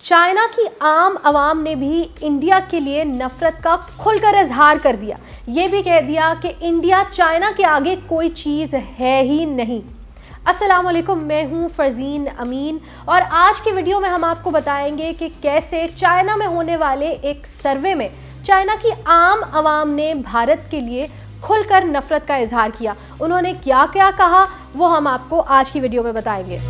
China की आम आवाम ने भी इंडिया के लिए नफरत का खुलकर इजहार कर दिया। ये भी कह दिया कि इंडिया चाइना के आगे कोई चीज़ है ही नहीं। अस्सलाम वालेकुम, मैं हूँ फरजीन अमीन और आज की वीडियो में हम आपको बताएंगे कि कैसे चाइना में होने वाले एक सर्वे में चाइना की आम आवाम ने भारत के लिए खुलकर नफरत का इजहार किया। उन्होंने क्या क्या कहा वो हम आपको आज की वीडियो में बताएंगे।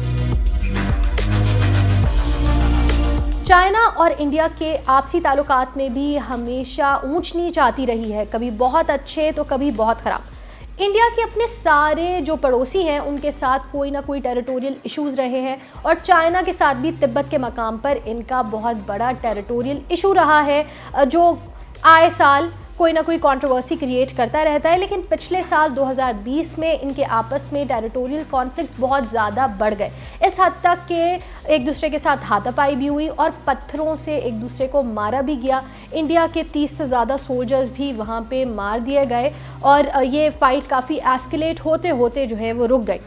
चाइना और इंडिया के आपसी ताल्लुकात में भी हमेशा ऊंच नीच आती रही है, कभी बहुत अच्छे तो कभी बहुत ख़राब। इंडिया के अपने सारे जो पड़ोसी हैं उनके साथ कोई ना कोई टेरिटोरियल इश्यूज़ रहे हैं और चाइना के साथ भी तिब्बत के मकाम पर इनका बहुत बड़ा टेरिटोरियल इशू रहा है जो आए साल कोई ना कोई कंट्रोवर्सी क्रिएट करता रहता है। लेकिन पिछले साल 2020 में इनके आपस में टेरिटोरियल कॉन्फ्लिक्ट्स बहुत ज़्यादा बढ़ गए, इस हद तक कि एक दूसरे के साथ हाथापाई भी हुई और पत्थरों से एक दूसरे को मारा भी गया। इंडिया के 30 से ज़्यादा सोल्जर्स भी वहाँ पे मार दिए गए और ये फ़ाइट काफ़ी एस्केलेट होते होते जो है वो रुक गई।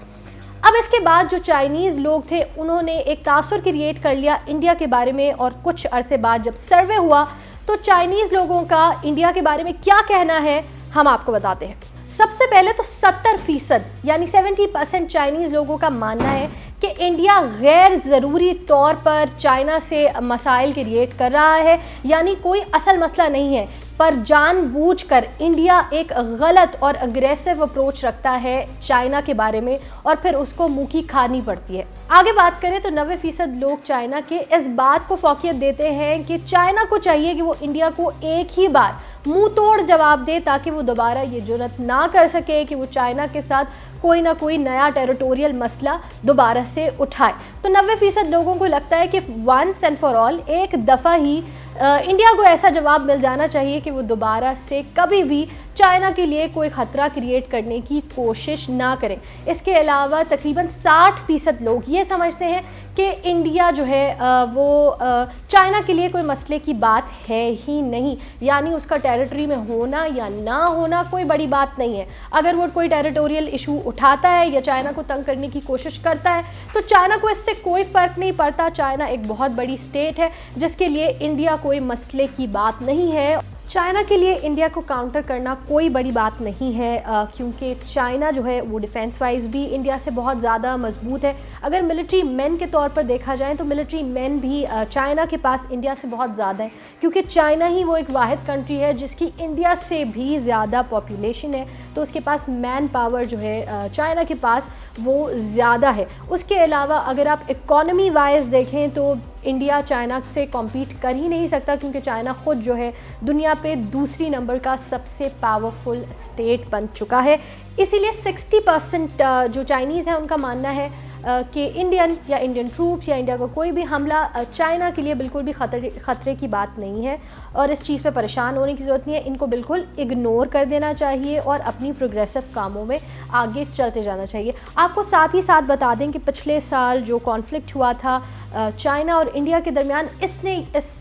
अब इसके बाद जो चाइनीज़ लोग थे उन्होंने एक तासुर क्रिएट कर लिया इंडिया के बारे में और कुछ अरसे बाद जब सर्वे हुआ तो चाइनीज़ लोगों का इंडिया के बारे में क्या कहना है हम आपको बताते हैं। सबसे पहले तो 70% यानी 70% चाइनीज़ लोगों का मानना है कि इंडिया गैर ज़रूरी तौर पर चाइना से मसाइल क्रिएट कर रहा है, यानी कोई असल मसला नहीं है, पर जानबूझकर इंडिया एक गलत और अग्रेसिव अप्रोच रखता है चाइना के बारे में और फिर उसको मुंह की खानी पड़ती है। आगे बात करें तो 90% लोग चाइना के इस बात को फौकियत देते हैं कि चाइना को चाहिए कि वो इंडिया को एक ही बार मुंह तोड़ जवाब दे ताकि वो दोबारा ये जुर्रत ना कर सके कि वो चाइना के साथ कोई ना कोई नया टेरिटोरियल मसला दोबारा से उठाए। तो 90% लोगों को लगता है कि वंस एंड फॉर ऑल एक दफ़ा ही इंडिया को ऐसा जवाब मिल जाना चाहिए कि वो दोबारा से कभी भी चाइना के लिए कोई ख़तरा क्रिएट करने की कोशिश ना करें। इसके अलावा तकरीबन 60% लोग ये समझते हैं कि इंडिया जो है वो चाइना के लिए कोई मसले की बात है ही नहीं, यानी उसका टेरिटरी में होना या ना होना कोई बड़ी बात नहीं है। अगर वो कोई टेरिटोरियल इशू उठाता है या चाइना को तंग करने की कोशिश करता है तो चाइना को इससे कोई फ़र्क नहीं पड़ता। चाइना एक बहुत बड़ी स्टेट है जिसके लिए इंडिया कोई मसले की बात नहीं है। चाइना के लिए इंडिया को काउंटर करना कोई बड़ी बात नहीं है क्योंकि चाइना जो है वो डिफेंस वाइज भी इंडिया से बहुत ज़्यादा मजबूत है। अगर मिलिट्री मैन के तौर पर देखा जाए तो मिलिट्री मैन भी चाइना के पास इंडिया से बहुत ज़्यादा है, क्योंकि चाइना ही वो एक वाहिद कंट्री है जिसकी इंडिया से भी ज़्यादा पॉपुलेशन है, तो उसके पास मैन पावर जो है चाइना के पास वो ज़्यादा है। उसके अलावा अगर आप इकॉनमी वाइज देखें तो इंडिया चाइना से कॉम्पीट कर ही नहीं सकता, क्योंकि चाइना ख़ुद जो है दुनिया पे दूसरी नंबर का सबसे पावरफुल स्टेट बन चुका है। इसीलिए 60% जो चाइनीज़ हैं उनका मानना है कि इंडियन या इंडियन ट्रूप्स या इंडिया का कोई भी हमला चाइना के लिए बिल्कुल भी ख़तरे की बात नहीं है और इस चीज़ पे परेशान होने की ज़रूरत नहीं है। इनको बिल्कुल इग्नोर कर देना चाहिए और अपनी प्रोग्रेसिव कामों में आगे चलते जाना चाहिए। आपको साथ ही साथ बता दें कि पिछले साल जो कॉन्फ्लिक्ट हुआ था चाइना और इंडिया के दरमियान, इसने इस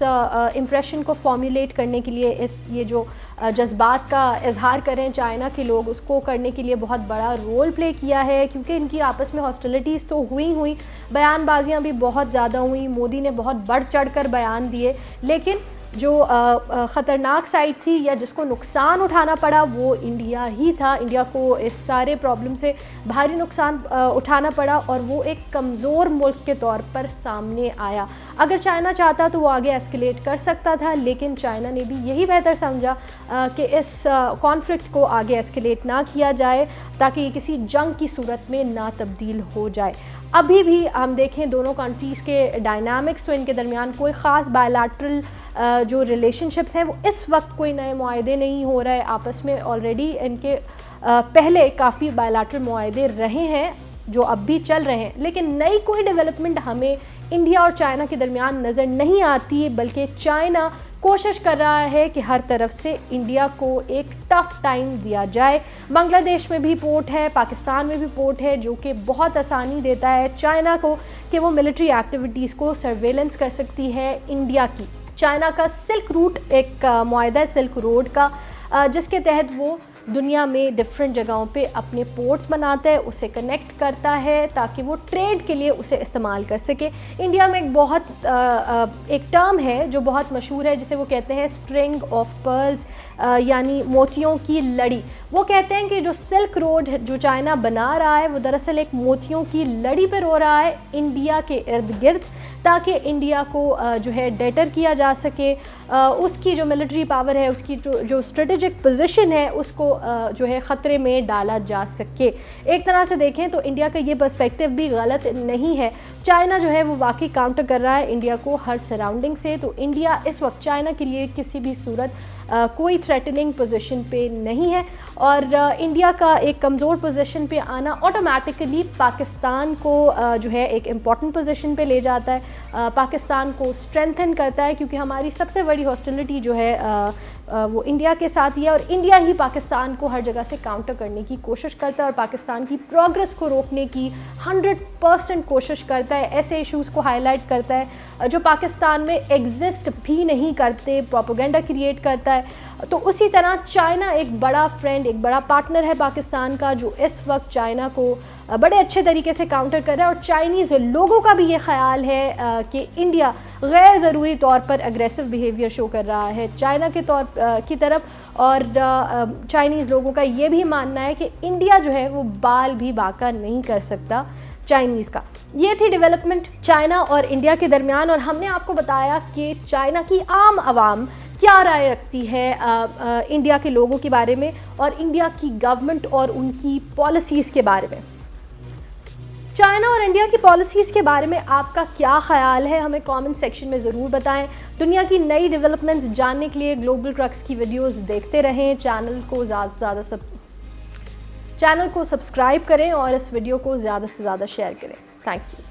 इम्प्रेशन को फॉर्मुलेट करने के लिए ये जो जज्बात का इजहार करें चाइना के लोग, उसको करने के लिए बहुत बड़ा रोल प्ले किया है, क्योंकि इनकी आपस में हॉस्टिलिटीज़ तो हुई बयानबाजियाँ भी बहुत ज़्यादा हुई, मोदी ने बहुत बढ़ चढ़ कर बयान दिए, लेकिन जो ख़तरनाक साइड थी या जिसको नुकसान उठाना पड़ा वो इंडिया ही था। इंडिया को इस सारे प्रॉब्लम से भारी नुकसान उठाना पड़ा और वो एक कमज़ोर मुल्क के तौर पर सामने आया। अगर चाइना चाहता तो वो आगे एस्केलेट कर सकता था, लेकिन चाइना ने भी यही बेहतर समझा कि इस कॉन्फ्लिक्ट को आगे एस्केलेट ना किया जाए ताकि ये किसी जंग की सूरत में ना तब्दील हो जाए। अभी भी हम देखें दोनों कंट्रीज़ के डायनामिक्स, तो इनके दरमियान कोई ख़ास बायलैटरल जो रिलेशनशिप्स हैं वो इस वक्त कोई नए मुआहदे नहीं हो रहे आपस में। ऑलरेडी इनके पहले काफ़ी बायलैटरल मुआहदे रहे हैं जो अब भी चल रहे हैं, लेकिन नई कोई डेवलपमेंट हमें इंडिया और चाइना के दरमियान नज़र नहीं आती, बल्कि चाइना कोशिश कर रहा है कि हर तरफ से इंडिया को एक टफ़ टाइम दिया जाए। बांग्लादेश में भी पोर्ट है, पाकिस्तान में भी पोर्ट है, जो कि बहुत आसानी देता है चाइना को कि वो मिलिट्री एक्टिविटीज़ को सर्वेलेंस कर सकती है इंडिया की। चाइना का सिल्क रूट एक मुआहदा है सिल्क रोड का, जिसके तहत वो دنیا میں ڈفرینٹ جگہوں پہ اپنے پورٹس بناتا ہے, اسے کنیکٹ کرتا ہے تاکہ وہ ٹریڈ کے لیے اسے استعمال کر سکے. انڈیا میں ایک ٹرم ہے جو بہت مشہور ہے جسے وہ کہتے ہیں اسٹرنگ آف پرلز, یعنی موتیوں کی لڑی. وہ کہتے ہیں کہ جو سلک روڈ جو چائنا بنا رہا ہے وہ دراصل ایک موتیوں کی لڑی پہ رو رہا ہے انڈیا کے ارد گرد, تاکہ انڈیا کو جو ہے ڈیٹر کیا جا سکے, اس کی جو ملٹری پاور ہے, اس کی جو اسٹریٹجک پوزیشن ہے, اس کو جو ہے خطرے میں ڈالا جا سکے. ایک طرح سے دیکھیں تو انڈیا کا یہ پرسپیکٹیو بھی غلط نہیں ہے. چائنا جو ہے وہ واقعی کاؤنٹر کر رہا ہے انڈیا کو ہر سراؤنڈنگ سے, تو انڈیا اس وقت چائنا کے لیے کسی بھی صورت کوئی تھریٹننگ پوزیشن پہ نہیں ہے, اور انڈیا کا ایک کمزور پوزیشن پہ آنا آٹومیٹکلی پاکستان کو جو ہے ایک امپورٹنٹ پوزیشن پہ لے جاتا ہے, پاکستان کو اسٹرینتھن کرتا ہے, کیونکہ ہماری سب سے بڑی ہاسٹیلٹی جو ہے وہ انڈیا کے ساتھ ہی ہے, اور انڈیا ہی پاکستان کو ہر جگہ سے کاؤنٹر کرنے کی کوشش کرتا ہے اور پاکستان کی پروگرس کو روکنے کی 100% کوشش کرتا ہے, ایسے ایشوز کو ہائی لائٹ کرتا ہے جو پاکستان میں ایگزسٹ بھی نہیں کرتے, پروپیگنڈا کریٹ کرتا ہے. تو اسی طرح چائنا ایک بڑا فرینڈ, ایک بڑا پارٹنر ہے پاکستان کا, جو اس وقت چائنا کو بڑے اچھے طریقے سے کاؤنٹر کر رہا ہے, اور چائنیز لوگوں کا بھی یہ خیال ہے کہ انڈیا غیر ضروری طور پر اگریسو بیہیویئر شو کر رہا ہے چائنا کی طرف, اور چائنیز لوگوں کا یہ بھی ماننا ہے کہ انڈیا جو ہے وہ بال بھی باقا نہیں کر سکتا چائنیز کا. یہ تھی ڈیولپمنٹ چائنا اور انڈیا کے درمیان, اور ہم نے آپ کو بتایا کہ چائنا کی عام عوام کیا رائے رکھتی ہے انڈیا کے لوگوں کے بارے میں اور انڈیا کی گورنمنٹ اور ان کی پالیسیز کے بارے میں. چائنا اور انڈیا کی پالیسیز کے بارے میں آپ کا کیا خیال ہے, ہمیں کامنٹ سیکشن میں ضرور بتائیں. دنیا کی نئی ڈیولپمنٹس جاننے کے لیے گلوبل کرکس کی ویڈیوز دیکھتے رہیں, چینل کو سبسکرائب کریں اور اس ویڈیو کو زیادہ سے زیادہ شیئر کریں. Thank you.